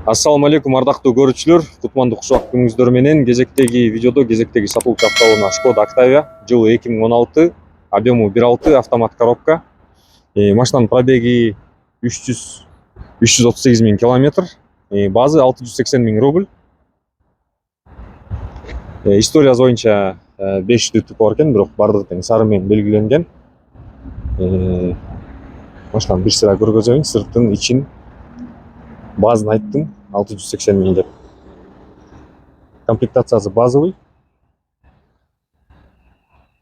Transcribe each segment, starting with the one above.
Ассаламу алейкум ардактуу көрүүчүлөр, кутмандуу кушак күнүңүздөр менен. Кезектеги видеодо кезектеги сатылып жаткан Шкода Octavia, жылы 2016, объему 1.6 автомат коробка. Машинанын пробеги 338 миң километр, базы 680 миң рубль. Историясы боюнча 5 дүттү бар экен, бирок бардыгы тең сары менен белгиленген. Машинаны бир сыра көргөзөйүн, сыртын, ичин. Базын айттым, 680 миң деп. Комплектациясы базовый.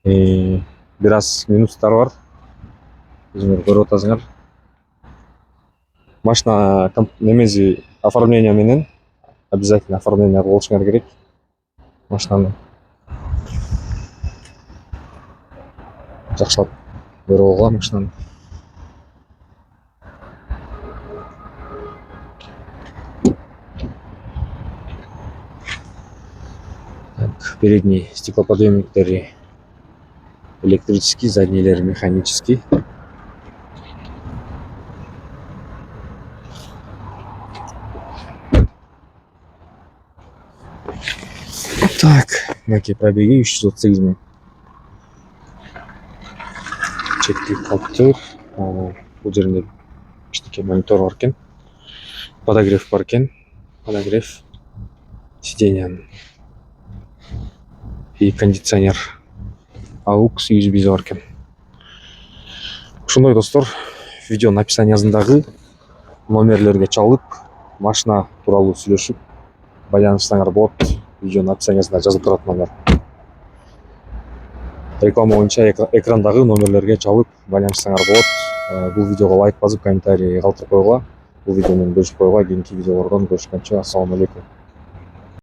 Бир аз минустар бар. Өзүңөр көрүп атасыңар. Машина немези оформление менен, обязательно оформление болушуңар керек. Машинаны жакшылап көрүп алган машинаны. Передний стеклоподъемниктери электрический, заднийлери механический. Так, мынакей пробеги 338 миң. Чектик калыптыр. Бул жеринде кичинекей монитор бар экен. Подогрев бар экен. Подогрев сиденьянын. И кондиционер. AUX USB бар экен. Ушундай достор, видеонун описаниясындагы номерлерге чалып, машина тууралуу сүйлөшүп байланышсаңар болот. Видеонун описаниясында жазылып турат номер. Реклама боюнча экрандагы номерлерге чалып байланышсаңар болот. Бул видеого лайк басып, комментарий калтырып койгула. Бул видео менен бөлүшүп койгула. Кийинки видеолордон көрүшкөнчө, ассаламу алейкум.